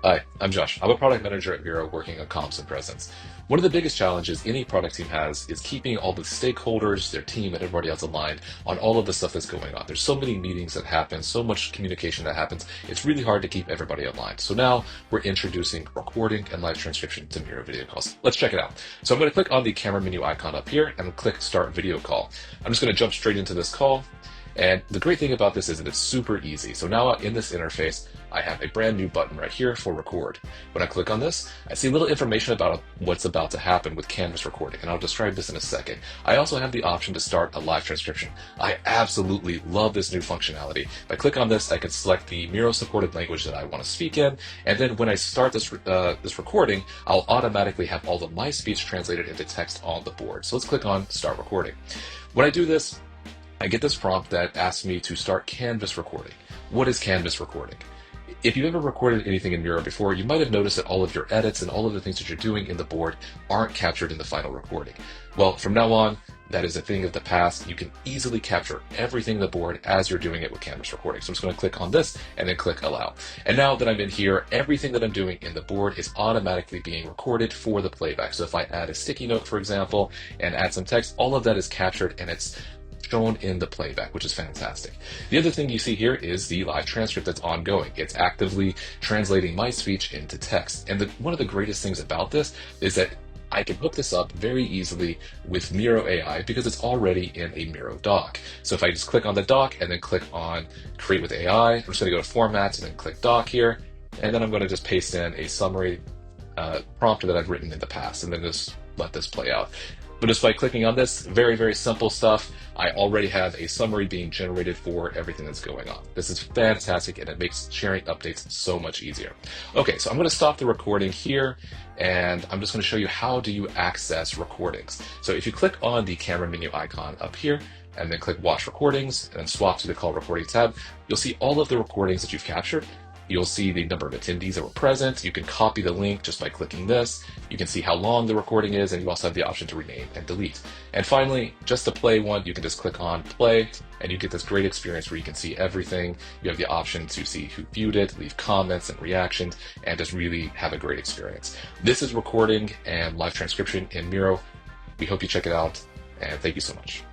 Hi, I'm Josh. I'm a product manager at Miro working on comms and presence. One of the biggest challenges any product team has is keeping all the stakeholders, their team, and everybody else aligned on all of the stuff that's going on. There's so many meetings that happen, so much communication that happens. It's really hard to keep everybody aligned. So now we're introducing recording and live transcription to Miro video calls. Let's check it out. So I'm going to click on the camera menu icon up here and click Start Video Call. I'm just going to jump straight into this call. And the great thing about this is that it's super easy. So now in this interface, I have a brand new button right here for record. When I click on this, I see a little information about what's about to happen with Canvas recording, and I'll describe this in a second. I also have the option to start a live transcription. I absolutely love this new functionality. If I click on this, I can select the Miro supported language that I want to speak in, and then when I start this recording, I'll automatically have all of my speech translated into text on the board. So let's click on Start Recording. When I do this, I get this prompt that asks me to start Canvas recording. What is Canvas recording? If you've ever recorded anything in Miro before, you might have noticed that all of your edits and all of the things that you're doing in the board aren't captured in the final recording. Well, from now on, that is a thing of the past. You can easily capture everything in the board as you're doing it with Canvas recording. So I'm just going to click on this and then click Allow. And now that I'm in here, everything that I'm doing in the board is automatically being recorded for the playback. So if I add a sticky note, for example, and add some text, all of that is captured and it's shown in the playback, which is fantastic. The other thing you see here is the live transcript that's ongoing. It's actively translating my speech into text. And one of the greatest things about this is that I can hook this up very easily with Miro AI because it's already in a Miro doc. So if I just click on the doc and then click on Create with AI, I'm just going to go to Formats and then click Doc here. And then I'm going to just paste in a summary prompt that I've written in the past and then just let this play out. But just by clicking on this, very, very simple stuff, I already have a summary being generated for everything that's going on. This is fantastic and it makes sharing updates so much easier. Okay, so I'm going to stop the recording here and I'm just going to show you how do you access recordings. So if you click on the camera menu icon up here and then click Watch Recordings and then swap to the Call Recording tab, you'll see all of the recordings that you've captured. You'll see the number of attendees that were present. You can copy the link just by clicking this. You can see how long the recording is, and you also have the option to rename and delete. And finally, just to play one, you can just click on play, and you get this great experience where you can see everything. You have the option to see who viewed it, leave comments and reactions, and just really have a great experience. This is recording and live transcription in Miro. We hope you check it out, and thank you so much.